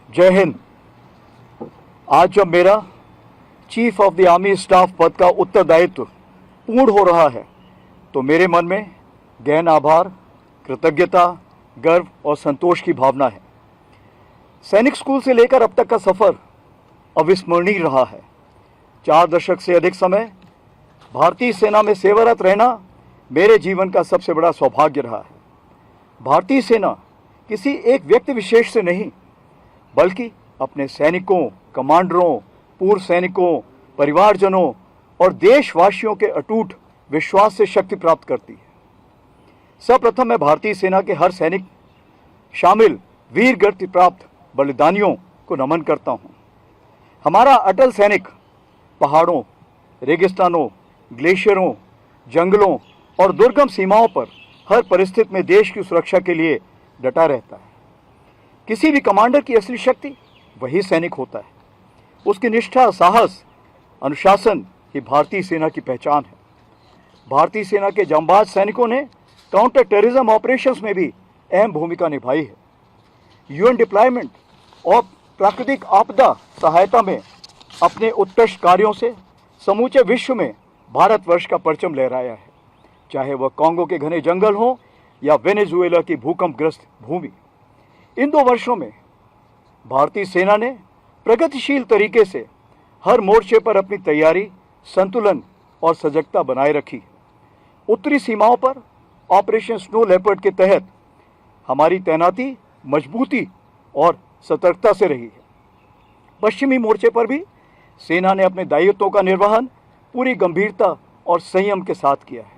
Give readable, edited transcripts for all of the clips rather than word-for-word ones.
जय हिंद। आज जब मेरा chief of the army staff पद का उत्तरदायित्व पूर्ण हो रहा है तो मेरे मन में गहन आभार, कृतज्ञता, गर्व और संतोष की भावना है। सैनिक स्कूल से लेकर अब तक का सफर अविस्मरणीय रहा है। 4 दशक से अधिक समय भारतीय सेना में सेवारत रहना मेरे जीवन का सबसे बड़ा सौभाग्य रहा है। भारतीय सेना किसी एक व्यक्ति विशेष से नहीं, बल्कि अपने सैनिकों, कमांडरों, पूर्व सैनिकों, परिवारजनों और देशवासियों के अटूट विश्वास से शक्ति प्राप्त करती है। सर्वप्रथम मैं भारतीय सेना के हर सैनिक शामिल वीर गति प्राप्त बलिदानियों को नमन करता हूँ। हमारा अटल सैनिक पहाड़ों, रेगिस्तानों, ग्लेशियरों, जंगलों और दुर्गम सीमाओं पर हर परिस्थिति में देश की सुरक्षा के लिए डटा रहता है। किसी भी कमांडर की असली शक्ति वही सैनिक होता है। उसकी निष्ठा, साहस, अनुशासन ही भारतीय सेना की पहचान है। भारतीय सेना के जांबाज सैनिकों ने काउंटर टेररिज्म ऑपरेशंस में भी अहम भूमिका निभाई है। यूएन डिप्लॉयमेंट और प्राकृतिक आपदा सहायता में अपने उत्कृष्ट कार्यों से समूचे विश्व में भारतवर्ष का परचम लहराया है, चाहे वह कांगो के घने जंगल हो या वेनेजुएला की भूकंपग्रस्त भूमि। इन 2 वर्षों में भारतीय सेना ने प्रगतिशील तरीके से हर मोर्चे पर अपनी तैयारी, संतुलन और सजगता बनाए रखी। उत्तरी सीमाओं पर ऑपरेशन स्नो लेपर्ड के तहत हमारी तैनाती मजबूती और सतर्कता से रही है। पश्चिमी मोर्चे पर भी सेना ने अपने दायित्वों का निर्वहन पूरी गंभीरता और संयम के साथ किया है।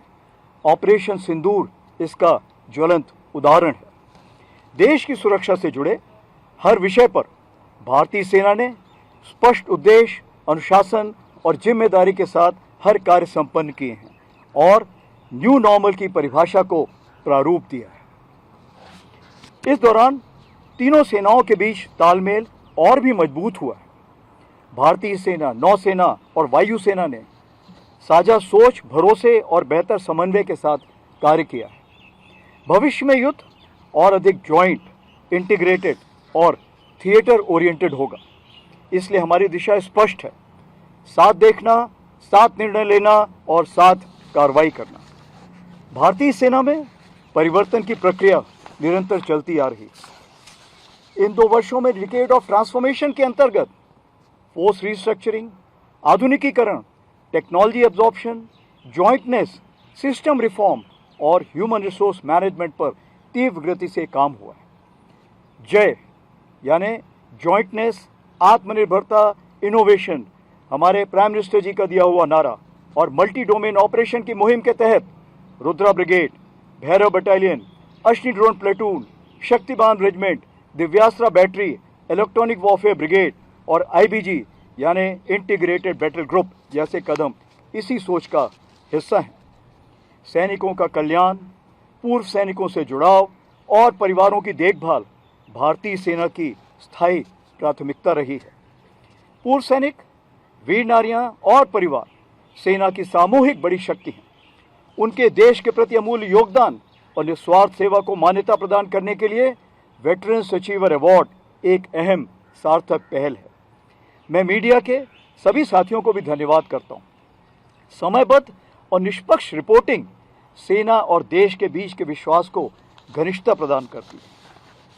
ऑपरेशन सिंदूर इसका ज्वलंत उदाहरण है। देश की सुरक्षा से जुड़े हर विषय पर भारतीय सेना ने स्पष्ट उद्देश्य, अनुशासन और जिम्मेदारी के साथ हर कार्य संपन्न किए हैं और न्यू नॉर्मल की परिभाषा को प्रारूप दिया है। इस दौरान तीनों सेनाओं के बीच तालमेल और भी मजबूत हुआ है। भारतीय सेना, नौसेना और वायुसेना ने साझा सोच, भरोसे और बेहतर समन्वय के साथ कार्य किया है। भविष्य में युद्ध और अधिक जॉइंट, इंटीग्रेटेड और थिएटर ओरिएंटेड होगा। इसलिए हमारी दिशा स्पष्ट है: साथ देखना, साथ निर्णय लेना और साथ कार्रवाई करना। भारतीय सेना में परिवर्तन की प्रक्रिया निरंतर चलती आ रही है। इन 2 वर्षों में डिकेड ऑफ ट्रांसफॉर्मेशन के अंतर्गत फोर्स रिस्ट्रक्चरिंग, आधुनिकीकरण, technology absorption, jointness, system reform और ह्यूमन रिसोर्स मैनेजमेंट पर तीव्र गति से काम हुआ है। जय यानी जॉइंटनेस, आत्मनिर्भरता, इनोवेशन हमारे प्राइम मिनिस्टर जी का दिया हुआ नारा और मल्टी डोमेन ऑपरेशन की मुहिम के तहत Rudra brigade, Bhairav battalion, Ashni drone platoon, Shaktibaan regiment, Divyastra battery, electronic warfare brigade और आईबीजी यानी इंटीग्रेटेड बैटल ग्रुप जैसे कदम इसी सोच का हिस्सा हैं। सैनिकों का कल्याण, पूर्व सैनिकों से जुड़ाव और परिवारों की देखभाल भारतीय सेना की स्थायी प्राथमिकता रही है। पूर्व सैनिक, वीर नारियां और परिवार सेना की सामूहिक बड़ी शक्ति हैं। उनके देश के प्रति अमूल्य योगदान और निस्वार्थ सेवा को मान्यता प्रदान करने के लिए वेटरन्स अचीवर अवार्ड एक अहम सार्थक पहल है। मैं मीडिया के सभी साथियों को भी धन्यवाद करता हूँ। समयबद्ध और निष्पक्ष रिपोर्टिंग सेना और देश के बीच के विश्वास को घनिष्ठता प्रदान करती है।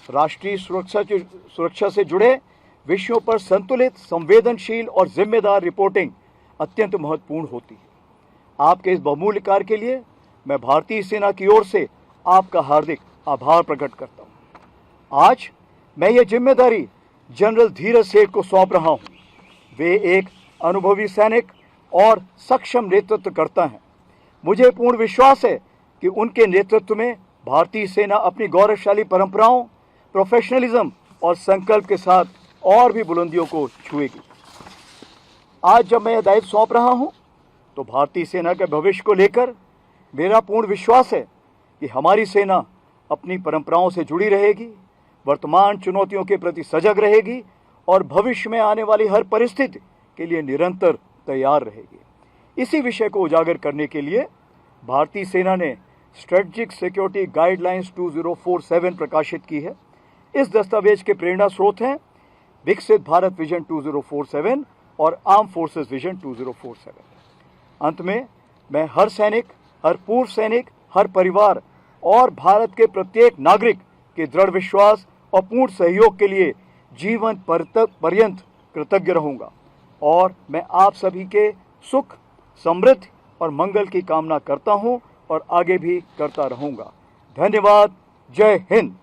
राष्ट्रीय सुरक्षा से जुड़े विषयों पर संतुलित, संवेदनशील और जिम्मेदार रिपोर्टिंग अत्यंत महत्वपूर्ण होती है। आपके इस बहुमूल्य कार्य के लिए मैं भारतीय सेना की ओर से आपका हार्दिक आभार प्रकट करता हूँ। आज मैं ये जिम्मेदारी जनरल धीरज सेठ को सौंप रहा हूँ। वे एक अनुभवी सैनिक और सक्षम नेतृत्वकर्ता हैं। मुझे पूर्ण विश्वास है कि उनके नेतृत्व में भारतीय सेना अपनी गौरवशाली परंपराओं, प्रोफेशनलिज्म और संकल्प के साथ और भी बुलंदियों को छुएगी। आज जब मैं यह दायित्व सौंप रहा हूं, तो भारतीय सेना के भविष्य को लेकर मेरा पूर्ण विश्वास है कि हमारी सेना अपनी परंपराओं से जुड़ी रहेगी, वर्तमान चुनौतियों के प्रति सजग रहेगी और भविष्य में आने वाली हर परिस्थिति के लिए निरंतर तैयार रहेगी। इसी विषय को उजागर करने के लिए भारतीय सेना ने स्ट्रेटजिक सिक्योरिटी गाइडलाइंस 2047 प्रकाशित की है। इस दस्तावेज के प्रेरणा स्रोत हैं विकसित भारत विजन 2047 और आर्म फोर्सेस विजन 2047। अंत में मैं हर सैनिक, हर पूर्व सैनिक, हर परिवार और भारत के प्रत्येक नागरिक के दृढ़ विश्वास और पूर्ण सहयोग के लिए जीवन पर्यंत कृतज्ञ रहूंगा और मैं आप सभी के सुख, समृद्धि और मंगल की कामना करता हूं और आगे भी करता रहूंगा। धन्यवाद। जय हिंद।